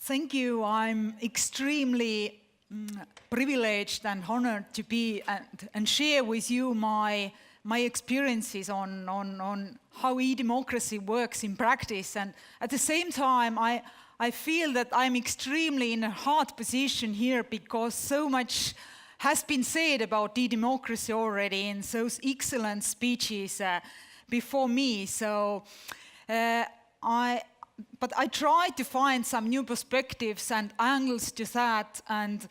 Thank you. I'm extremely privileged and honored to be and share with you my experiences on how e-democracy works in practice. And at the same time, I feel that I'm extremely in a hard position here because so much has been said about e-democracy already in those excellent speeches before me. But I try to find some new perspectives and angles to that, and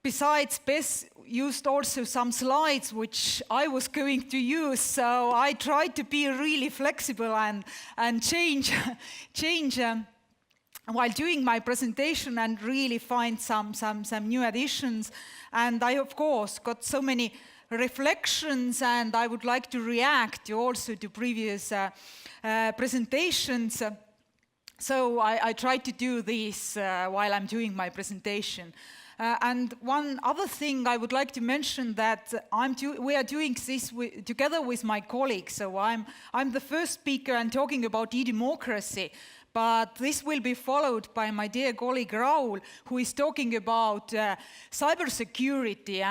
besides, Bess used also some slides which I was going to use, so I tried to be really flexible and change while doing my presentation and really find some new additions. And I, of course, got so many reflections, and I would like to react also to previous presentations. So I tried to do this while I'm doing my presentation. And one other thing I would like to mention that we are doing this together with my colleagues. So I'm the first speaker and talking about e-democracy, but this will be followed by my dear colleague Raul, who is talking about cybersecurity.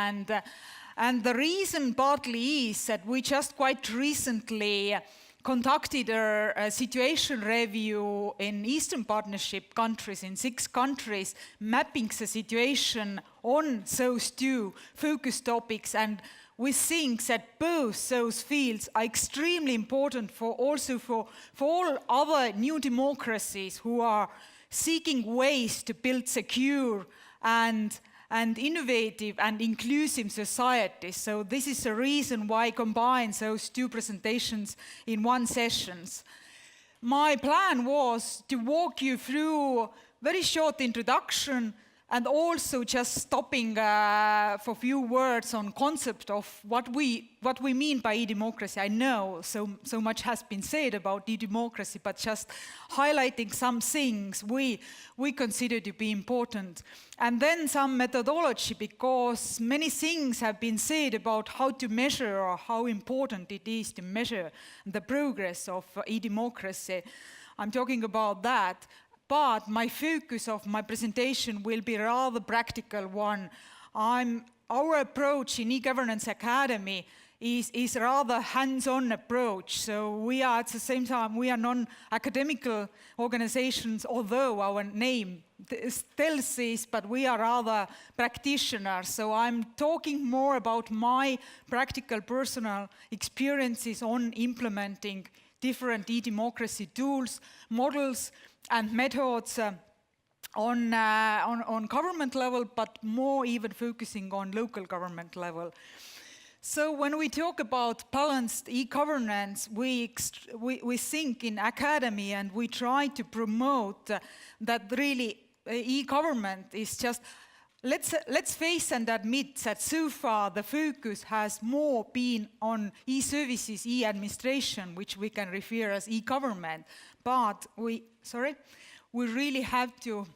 And the reason partly is that we just quite recently conducted a situation review in Eastern Partnership countries, in 6 countries, mapping the situation on those 2 focus topics. And we think that both those fields are extremely important for all other new democracies who are seeking ways to build secure and innovative and inclusive societies. So this is the reason why I combine those 2 presentations in one session. My plan was to walk you through a very short introduction and also just stopping for a few words on concept of what we mean by e-democracy. I know so much has been said about e-democracy, but just highlighting some things we consider to be important. And then some methodology, because many things have been said about how to measure or how important it is to measure the progress of e-democracy. I'm talking about that. But my focus of my presentation will be a rather practical one. Our approach in e-Governance Academy is rather hands-on approach. So we are at the same time, we are non-academical organizations, although our name tells this, but we are rather practitioners. So I'm talking more about my practical personal experiences on implementing different e-democracy tools, models, and methods on government level, but more even focusing on local government level. So when we talk about balanced e-governance, we think in academy and we try to promote that really e-government is just, let's face and admit that so far the focus has more been on e-services, e-administration, which we can refer as e-government. But we really have to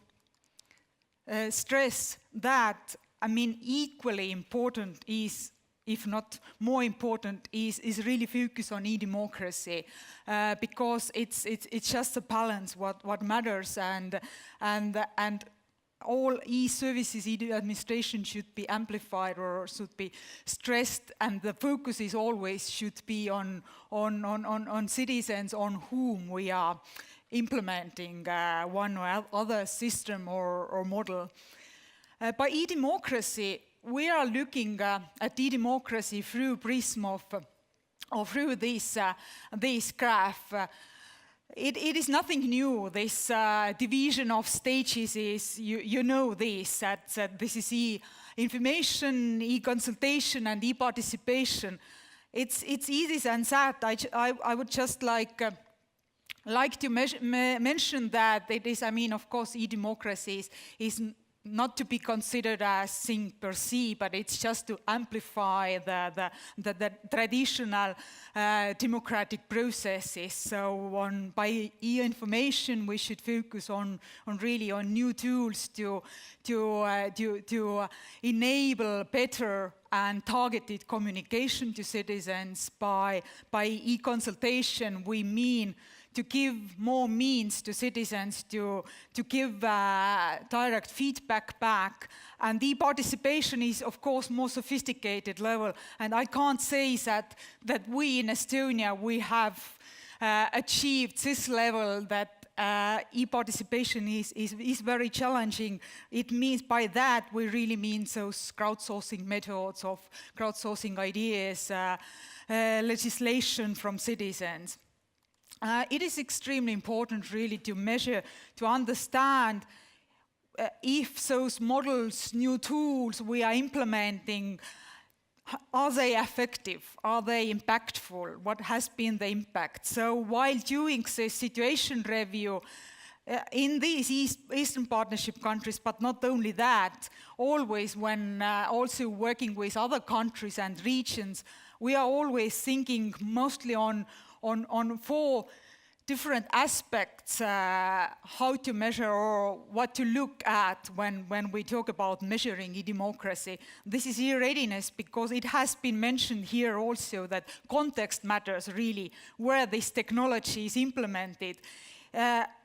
stress that, equally important is, if not more important, is really focus on e-democracy, because it's just a balance what matters, and all e-services, e-administration should be amplified or should be stressed, and the focus is always should be on citizens on whom we are implementing one or other system or model. By e-democracy, we are looking at e-democracy through prism of through this graph. It is nothing new. This division of stages is, you know this, that this is e-information, e-consultation, and e-participation. It's easy than that. I would just like to mention that it is, of course, e-democracy is not to be considered as thing per se, but it's just to amplify the traditional democratic processes. So by e-information, we should focus on new tools to enable better and targeted communication to citizens. By e-consultation, we mean to give more means to citizens to give direct feedback back. And e-participation is, of course, more sophisticated level. And I can't say that we in Estonia, we have achieved this level that e-participation is very challenging. It means by that we really mean those crowdsourcing methods of crowdsourcing ideas, legislation from citizens. It is extremely important really to measure, to understand if those models, new tools we are implementing, are they effective? Are they impactful? What has been the impact? So while doing the situation review in these Eastern Partnership countries, but not only that, always when also working with other countries and regions, we are always thinking mostly on 4 different aspects how to measure or what to look at when we talk about measuring e-democracy. This is e-readiness because it has been mentioned here also that context matters really, where this technology is implemented.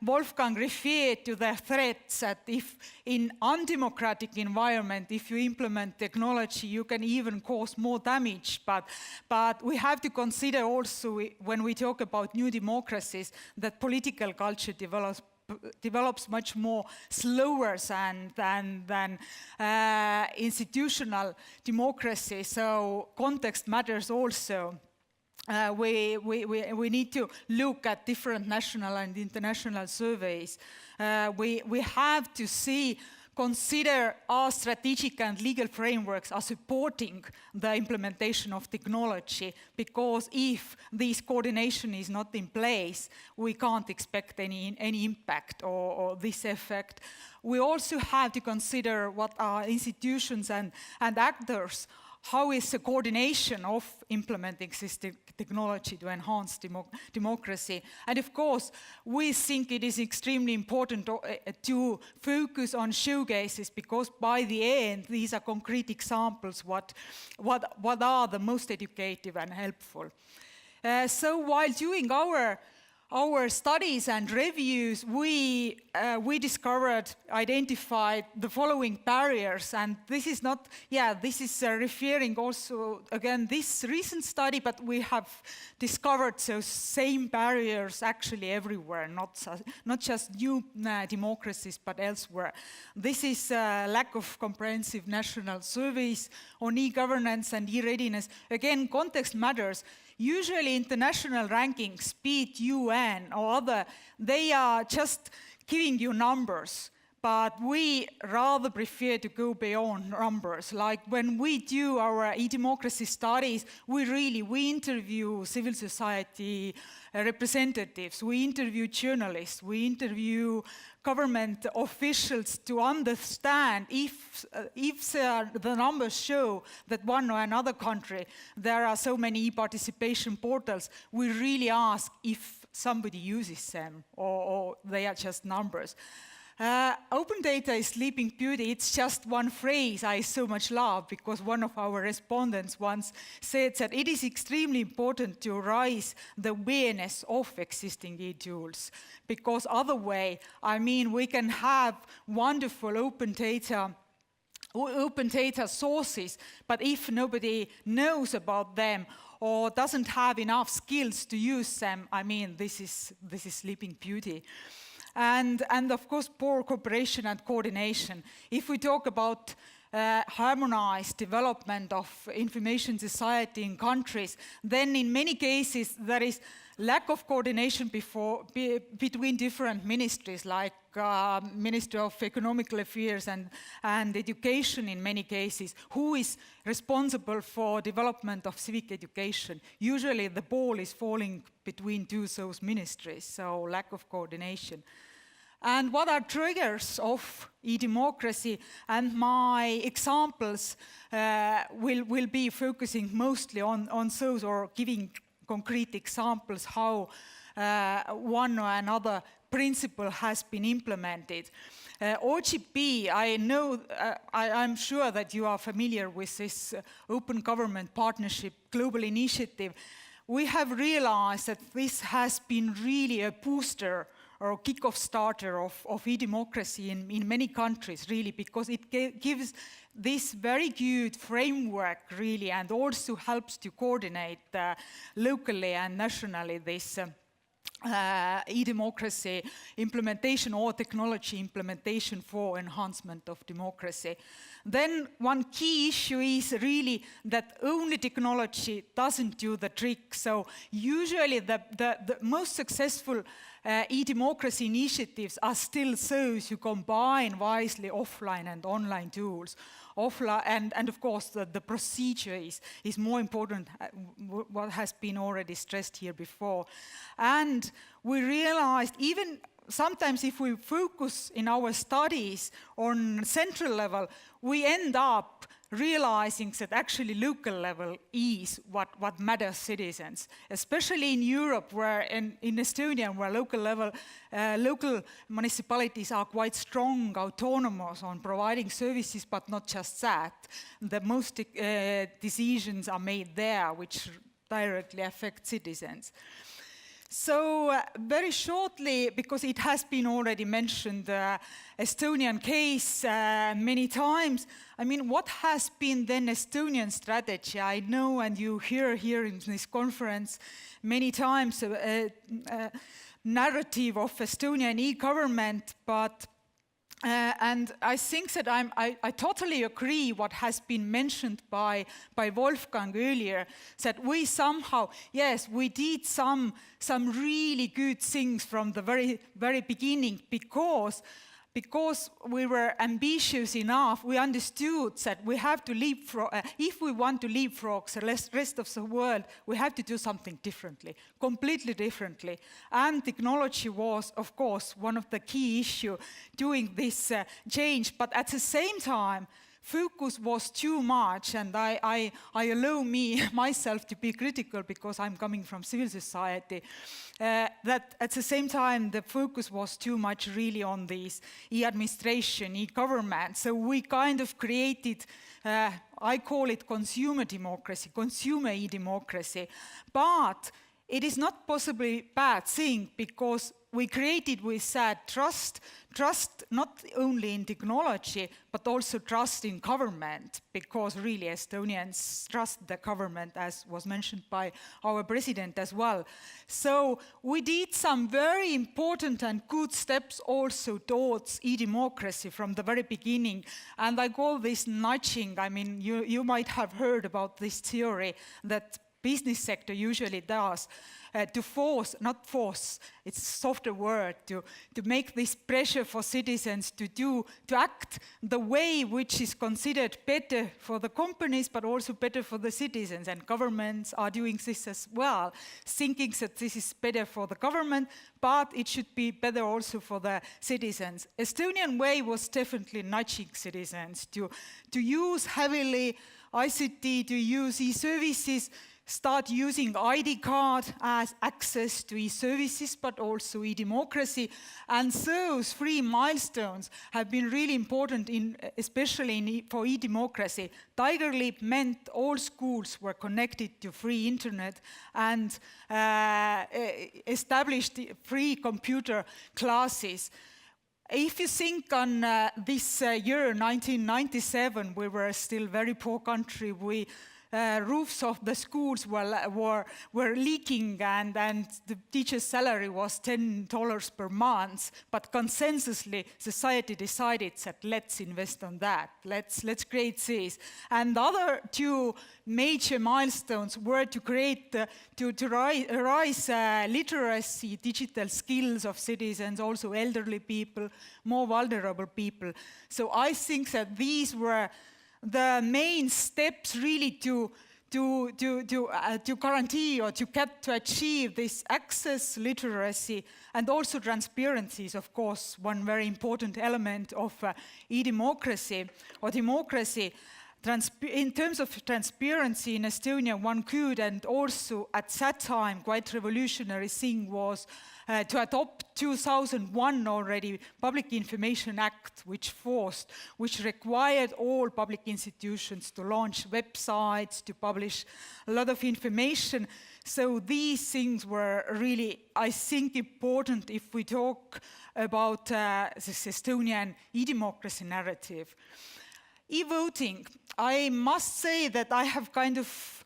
Wolfgang referred to the threats that if in undemocratic environment, if you implement technology, you can even cause more damage. But we have to consider also, when we talk about new democracies, that political culture develops much more slower than institutional democracy. So context matters also. We need to look at different national and international surveys. We have to consider our strategic and legal frameworks are supporting the implementation of technology, because if this coordination is not in place, we can't expect any impact or this effect. We also have to consider what are institutions and actors. How is the coordination of implementing this technology to enhance democracy? And of course, we think it is extremely important to focus on showcases, because by the end, these are concrete examples what are the most educative and helpful. So while doing our studies and reviews, we identified the following barriers, and this is referring also, again, this recent study, but we have discovered those same barriers actually everywhere, not just new democracies, but elsewhere. This is lack of comprehensive national surveys on e-governance and e-readiness. Again, context matters. Usually international rankings, be it UN or other, they are just giving you numbers, but we rather prefer to go beyond numbers. Like when we do our e-democracy studies, we interview civil society representatives, we interview journalists, we interview government officials to understand if the numbers show that one or another country, there are so many e-participation portals, we really ask if somebody uses them or they are just numbers. Open data is sleeping beauty. It's just one phrase I so much love, because one of our respondents once said that it is extremely important to raise the awareness of existing e-tools, because other way, we can have wonderful open data sources, but if nobody knows about them or doesn't have enough skills to use them, this is sleeping beauty. And of course, poor cooperation and coordination. If we talk about harmonized development of information society in countries, then in many cases there is lack of coordination between different ministries, like Ministry of Economical Affairs and Education in many cases. Who is responsible for development of civic education? Usually the ball is falling between those ministries, so lack of coordination. And what are triggers of e-democracy? And my examples will be focusing mostly on those, or giving concrete examples how one or another principle has been implemented. OGP, I'm sure that you are familiar with this Open Government Partnership Global Initiative. we have realized that this has been really a booster or a kick-off starter of e-democracy in many countries, really, because it gives this very good framework, really, and also helps to coordinate locally and nationally this e-democracy implementation or technology implementation for enhancement of democracy. Then one key issue is really that only technology doesn't do the trick. So usually the most successful e-democracy initiatives are still those who combine wisely offline and online tools. And of course, the procedure is more important, what has been already stressed here before. And we realized even sometimes if we focus in our studies on central level, we end up realizing that actually local level is what matters citizens, especially in Europe, where in Estonia, where local municipalities are quite strong, autonomous on providing services, but not just that. The most decisions are made there, which directly affect citizens. So very shortly, because it has been already mentioned, Estonian case many times, I mean, what has been then Estonian strategy? I know, and you hear here in this conference many times, narrative of Estonian e-government, but and I think that I totally agree what has been mentioned by Wolfgang earlier, that we somehow, yes, we did some really good things from the very beginning because we were ambitious enough. We understood that we have to leapfrog, if we want to leapfrog the rest of the world, we have to do something differently, completely differently. And technology was, of course, one of the key issues doing this change. But at the same time, focus was too much, and I allow myself to be critical because I'm coming from civil society, that at the same time the focus was too much really on this e-administration, e-government. So we kind of created, I call it consumer democracy, consumer e-democracy. But it is not possibly a bad thing because we created with that trust not only in technology, but also trust in government, because really Estonians trust the government, as was mentioned by our president as well. So we did some very important and good steps also towards e-democracy from the very beginning. And I call this nudging. I mean, you might have heard about this theory that business sector usually does, to force, not force, it's a softer word, to make this pressure for citizens to act the way which is considered better for the companies, but also better for the citizens. And governments are doing this as well, thinking that this is better for the government, but it should be better also for the citizens. Estonian way was definitely nudging citizens to use heavily ICT, to use e-services, start using ID card as access to e-services, but also e-democracy. And those 3 milestones have been really important, especially for e-democracy. Tiger Leap meant all schools were connected to free internet and established free computer classes. If you think on this year, 1997, we were still a very poor country. Roofs of the schools were leaking, and the teacher's salary was $10 per month. But consensusly, society decided that let's invest on that. Let's create this. And the other 2 major milestones were to create, to rise literacy, digital skills of citizens, also elderly people, more vulnerable people. So I think that these were the main steps really to guarantee or to achieve this access, literacy, and also transparency is, of course, one very important element of e-democracy or democracy. in terms of transparency in Estonia, one could, and also at that time, quite revolutionary thing was to adopt 2001 already Public Information Act, which required all public institutions to launch websites, to publish a lot of information. So these things were really, I think, important if we talk about this Estonian e-democracy narrative. E-voting, I must say that I have kind of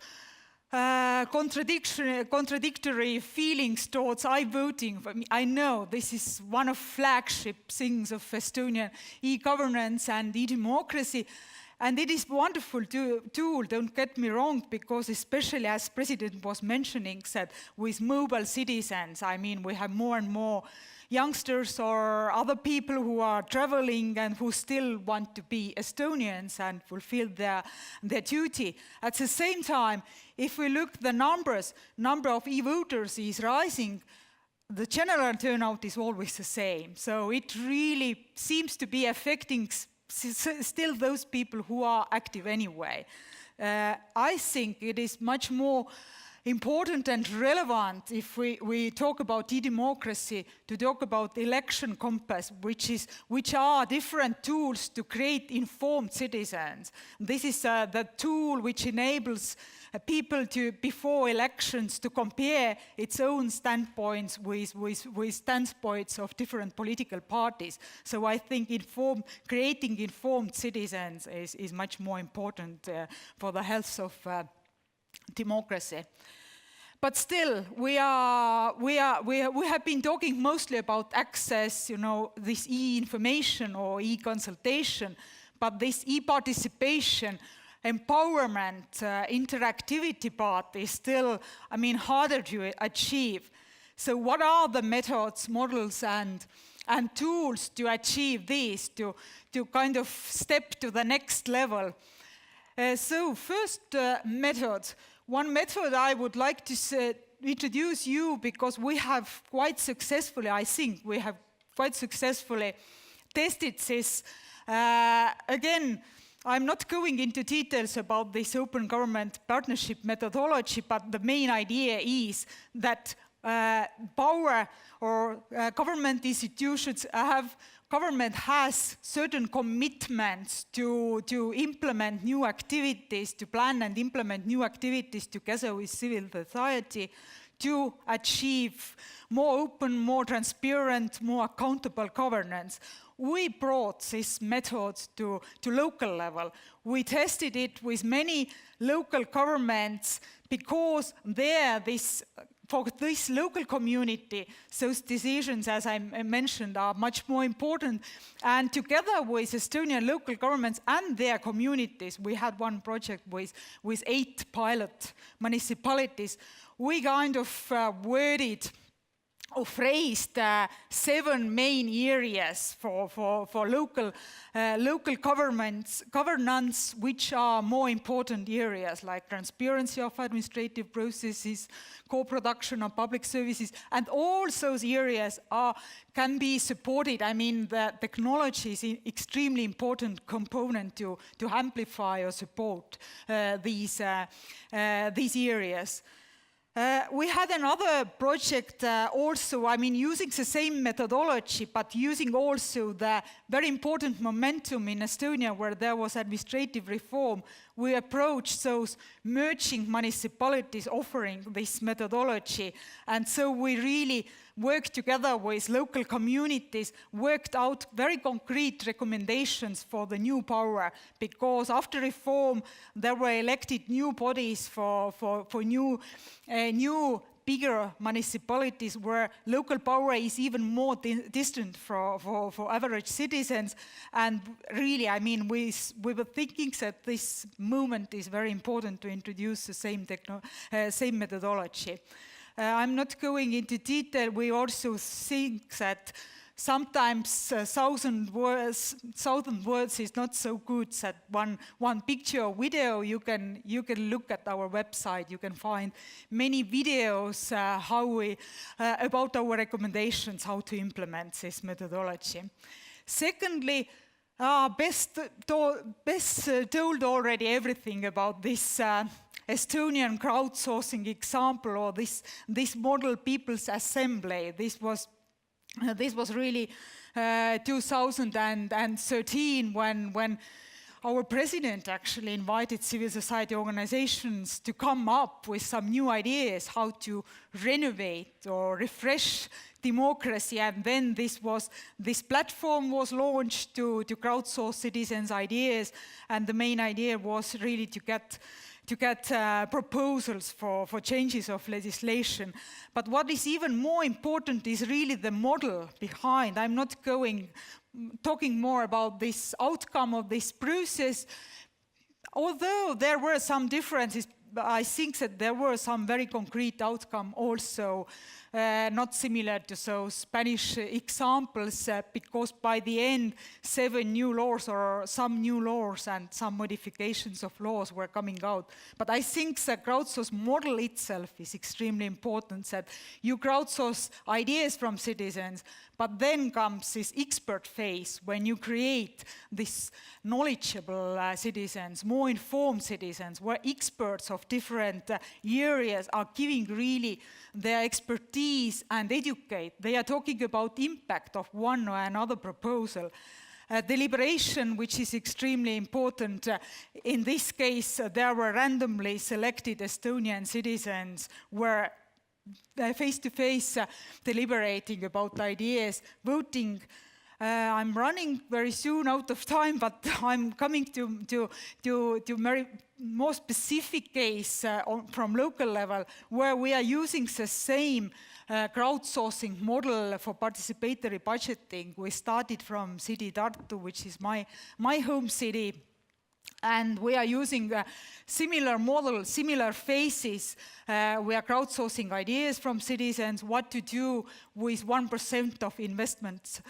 contradictory feelings towards e-voting. I know this is one of flagship things of Estonian e-governance and e-democracy, and it is a wonderful tool, don't get me wrong, because especially as President was mentioning, that with mobile citizens, I mean, we have more and more youngsters or other people who are traveling and who still want to be Estonians and fulfill their duty. At the same time, if we look at the numbers, number of e-voters is rising, the general turnout is always the same. So it really seems to be affecting still those people who are active anyway. I think it is much more important and relevant if we talk about e-democracy, to talk about election compass, which are different tools to create informed citizens. This is the tool which enables people to, before elections, to compare its own standpoints with standpoints of different political parties. So I think creating informed citizens is much more important for the health of democracy. But still, we have been talking mostly about access, this e-information or e-consultation, but this e-participation, empowerment, interactivity part is still, harder to achieve. So what are the methods, models, and tools to achieve this, to kind of step to the next level? So first method. One method I would like to introduce you, because we have quite successfully, I think we have quite successfully tested this. Again, I'm not going into details about this open government partnership methodology, but the main idea is that power or government institutions government has certain commitments to implement new activities, to plan and implement new activities together with civil society to achieve more open, more transparent, more accountable governance. We brought this method to local level. We tested it with many local governments because for this local community, those decisions, as I mentioned, are much more important. And together with Estonian local governments and their communities, we had one project with 8 pilot municipalities. We kind of worded or phrased 7 main areas for local governance, which are more important areas, like transparency of administrative processes, co-production of public services, and all those areas can be supported. The technology is an extremely important component to amplify or support these areas. We had another project also, using the same methodology, but using also the very important momentum in Estonia where there was administrative reform. We approached those merging municipalities offering this methodology. And so we really worked together with local communities, worked out very concrete recommendations for the new power, because after reform there were elected new bodies for new bigger municipalities where local power is even more distant for average citizens. And really, we were thinking that this movement is very important to introduce the same methodology. I'm not going into detail. We also think that sometimes 1,000 words is not so good. That one picture or video, you can look at our website. You can find many videos about our recommendations how to implement this methodology. Secondly, Best told already everything about this Estonian crowdsourcing example, or this model People's Assembly. This was really 2013 when our president actually invited civil society organizations to come up with some new ideas how to renovate or refresh democracy, and then this platform was launched to crowdsource citizens' ideas, and the main idea was really to get proposals for changes of legislation. But what is even more important is really the model behind. I'm not talking more about this outcome of this process. Although there were some differences, I think that there were some very concrete outcome also, not similar to those Spanish examples, because by the end, 7 new laws or some new laws and some modifications of laws were coming out. But I think the crowdsource model itself is extremely important, that you crowdsource ideas from citizens, but then comes this expert phase when you create this knowledgeable citizens, more informed citizens, where experts of different areas are giving really their expertise and educate. They are talking about impact of one or another proposal. Deliberation, which is extremely important. In this case, there were randomly selected Estonian citizens were face-to-face deliberating about ideas, voting. I'm running very soon out of time, but I'm coming to very more specific case from local level, where we are using the same crowdsourcing model for participatory budgeting. We started from city Tartu, which is my home city. And we are using a similar model, similar phases. We are crowdsourcing ideas from citizens, what to do with 1% of investment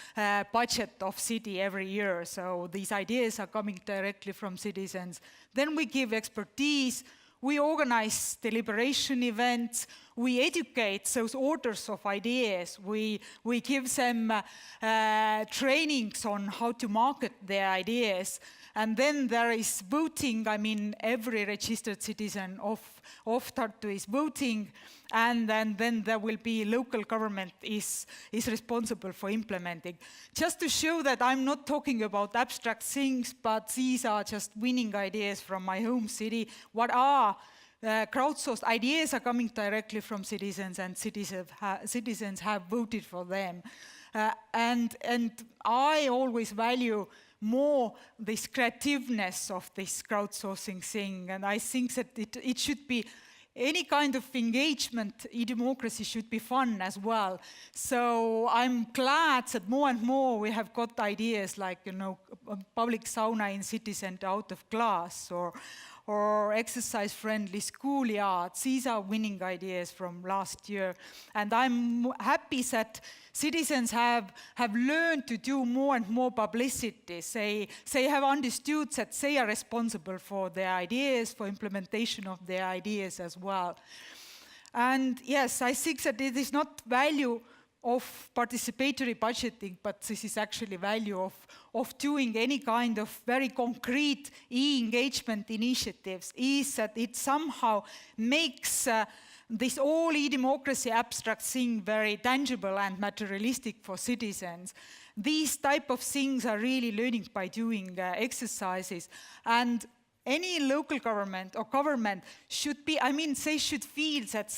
budget of city every year. So these ideas are coming directly from citizens. Then we give expertise. We organize deliberation events. We educate those authors of ideas. We give them trainings on how to market their ideas. And then there is voting. I mean, every registered citizen of Tartu is voting. And then there will be local government is responsible for implementing. Just to show that I'm not talking about abstract things, but these are just winning ideas from my home city. What are crowdsourced ideas are coming directly from citizens, and citizens have voted for them. And I always value more this creativeness of this crowdsourcing thing, and I think that it should be any kind of engagement. E-democracy should be fun as well. So I'm glad that more and more we have got ideas like, a public sauna in city center out of class, or exercise-friendly schoolyards. These are winning ideas from last year. And I'm happy that citizens have learned to do more and more publicity. They have understood that they are responsible for their ideas, for implementation of their ideas as well. And yes, I think that it is not value of participatory budgeting, but this is actually value of doing any kind of very concrete e-engagement initiatives, is that it somehow makes this all e-democracy abstract thing very tangible and materialistic for citizens. These type of things are really learning by doing exercises. And any local government or government should be, they should feel that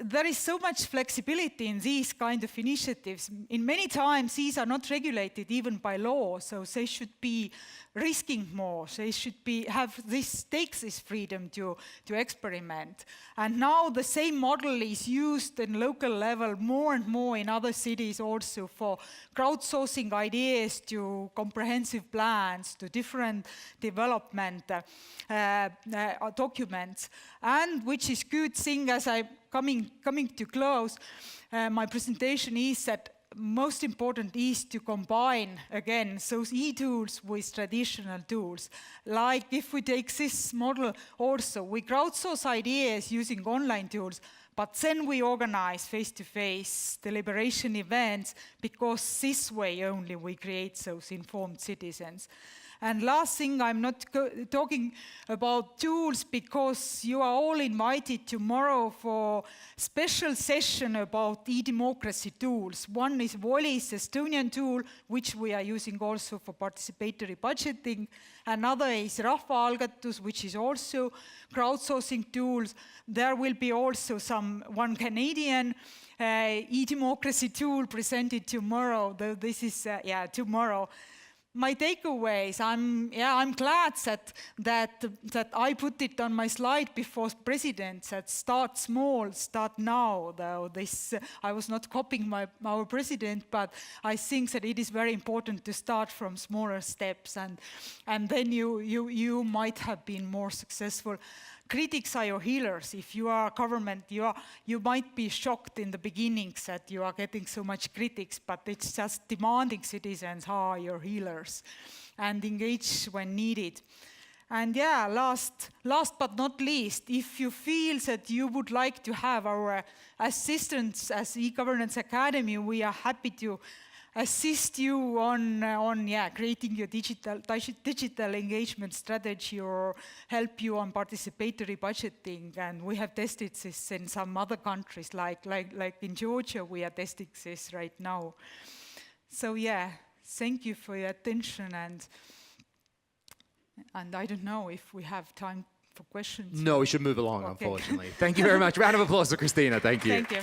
there is so much flexibility in these kind of initiatives. In many times, these are not regulated even by law, so they should be risking more. They should take this freedom to experiment. And now the same model is used in local level more and more in other cities also for crowdsourcing ideas to comprehensive plans, to different development documents. And which is good thing, as I coming to close, my presentation is that most important is to combine, again, those e-tools with traditional tools. Like if we take this model also, we crowdsource ideas using online tools, but then we organize face-to-face deliberation events, because this way only we create those informed citizens. And last thing, I'm not talking about tools, because you are all invited tomorrow for special session about e-democracy tools. One is Voli's Estonian tool, which we are using also for participatory budgeting. Another is Rahvaalgatus, which is also crowdsourcing tools. There will be also one Canadian e-democracy tool presented tomorrow. This is tomorrow. My takeaways, I'm glad that I put it on my slide before president, that start small, start now. Though I was not copying our president, but I think that it is very important to start from smaller steps, and then you might have been more successful. Critics are your healers. If you are government, you might be shocked in the beginnings that you are getting so much critics, but it's just demanding citizens are your healers and engage when needed. And last but not least, if you feel that you would like to have our assistance as e-Governance Academy, we are happy to assist you on creating your digital engagement strategy, or help you on participatory budgeting. And we have tested this in some other countries, like in Georgia, we are testing this right now. So thank you for your attention, and I don't know if we have time for questions. No, we should move along, unfortunately. Thank you very much. Round of applause for Kristina. Thank you. Thank you.